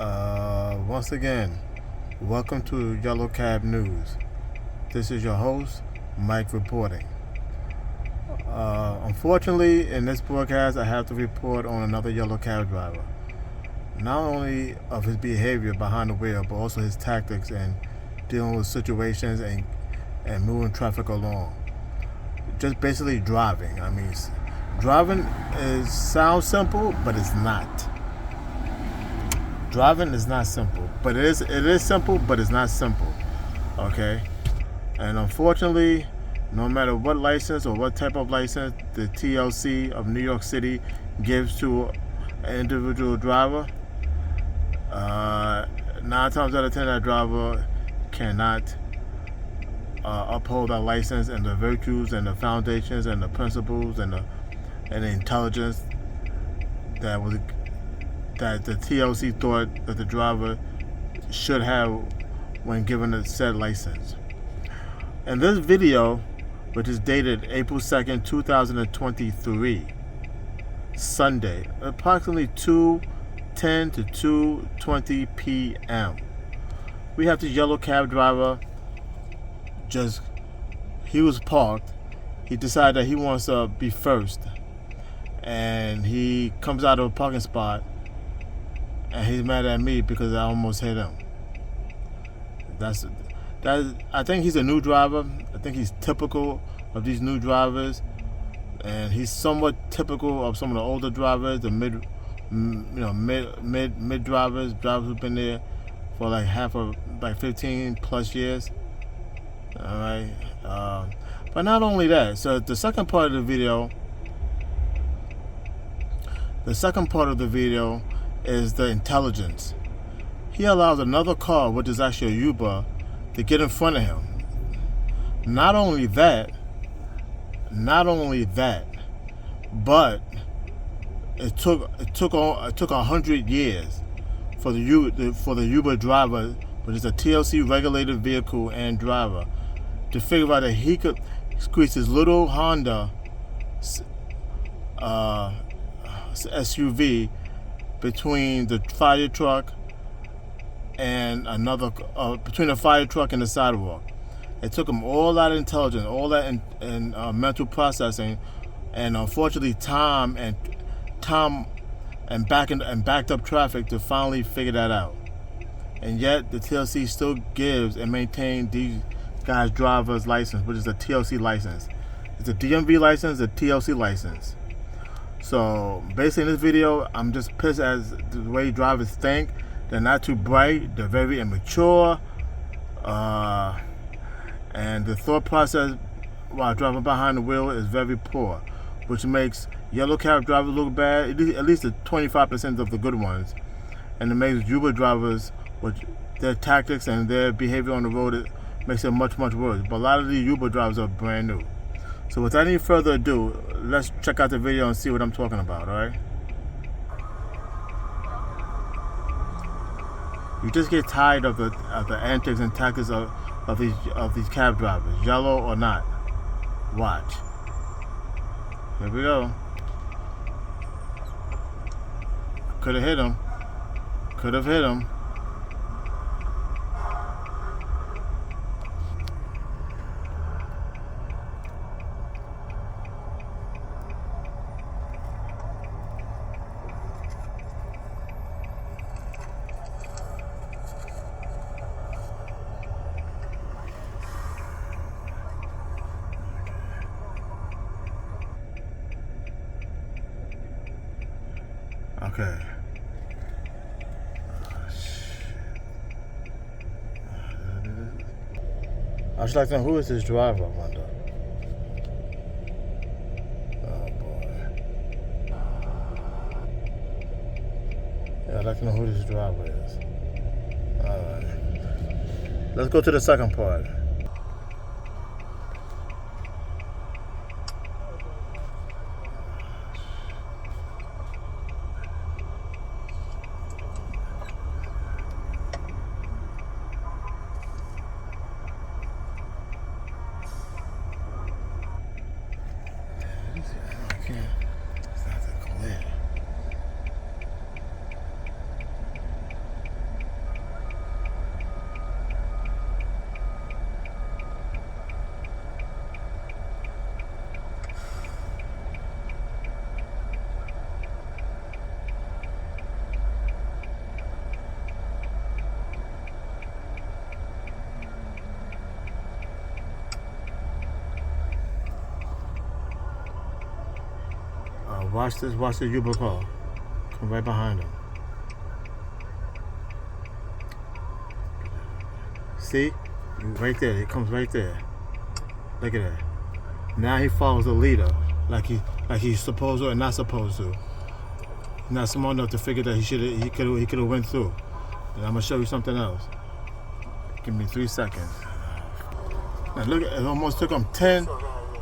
Once again, welcome to Yellow Cab News. This is your host, Mike, reporting. Unfortunately, in this broadcast, I have to report on another yellow cab driver. Not only of his behavior behind the wheel, but also his tactics and dealing with situations and moving traffic along. Just basically driving. I mean, driving sounds simple, but it's not. Driving is not simple, but it is simple, but it's not simple. Okay, and unfortunately, no matter what license or what type of license the TLC of New York City gives to an individual driver, 9 times out of 10 that driver cannot uphold that license and the virtues and the foundations and the principles and the intelligence that the TLC thought that the driver should have when given a said license. In this video, which is dated April 2nd, 2023, Sunday, approximately 2:10 to 2:20 p.m., we have this yellow cab driver. He was parked. He decided that he wants to be first, and he comes out of a parking spot, and he's mad at me because I almost hit him. I think he's a new driver. I think he's typical of these new drivers, and he's somewhat typical of some of the older drivers, the mid drivers who've been there for like 15 plus years. All right, but not only that. So the second part of the video is the intelligence. He allows another car, which is actually a Uber, to get in front of him. Not only that, but it took 100 years for the Uber driver, which is a TLC regulated vehicle and driver, to figure out that he could squeeze his little Honda SUV between the fire truck and between the fire truck and the sidewalk. It took him all that intelligence, all that mental processing, and unfortunately time and backed up traffic to finally figure that out. And yet the TLC still gives and maintains these guys' driver's license, which is a TLC license. It's a DMV license, a TLC license. So basically in this video, I'm just pissed at the way drivers think. They're not too bright, they're very immature, and the thought process while driving behind the wheel is very poor, which makes yellow cab drivers look bad, at least the 25% of the good ones, and it makes Uber drivers, with their tactics and their behavior on the road, it makes it much, much worse. But a lot of the Uber drivers are brand new. So without any further ado, let's check out the video and see what I'm talking about, alright? You just get tired of the antics and tactics of these cab drivers, yellow or not. Watch. Here we go. Could have hit him. Okay. I should like to know, who is this driver, I wonder. Oh boy. Yeah, I'd like to know who this driver is. Alright. Let's go to the second part. It's not that clear. Watch this. Watch the Uber car. Come right behind him. See? Right there. It comes right there. Look at that. Now he follows the leader like he's supposed to or not supposed to. He's not smart enough to figure that he could have went through. And I'm gonna show you something else. Give me 3 seconds. Now look, it almost took them 10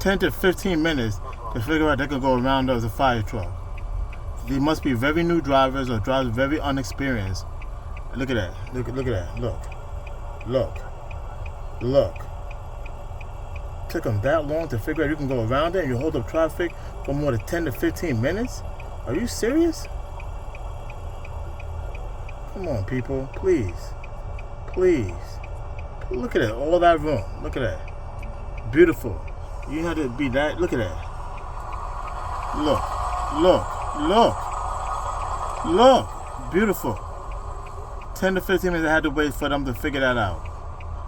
to 15 minutes to figure out they could go around the fire truck. They must be very new drivers or drivers very unexperienced. Look at that. Look at that. Look. Took them that long to figure out you can go around it and you hold up traffic for more than 10 to 15 minutes? Are you serious? Come on, people. Please. Look at it. All that room. Look at that. Beautiful. You had to be that. Look at that. Look. Beautiful. 10 to 15 minutes I had to wait for them to figure that out.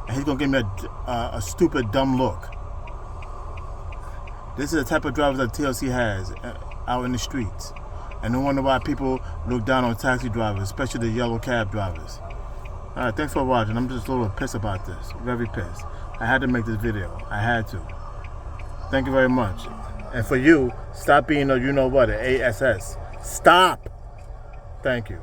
And he's going to give me a stupid, dumb look. This is the type of drivers that TLC has out in the streets. And no wonder why people look down on taxi drivers, especially the yellow cab drivers. Alright, thanks for watching. I'm just a little pissed about this. Very pissed. I had to make this video. I had to. Thank you very much. And for you, stop being a you-know-what, an ASS. Stop! Thank you.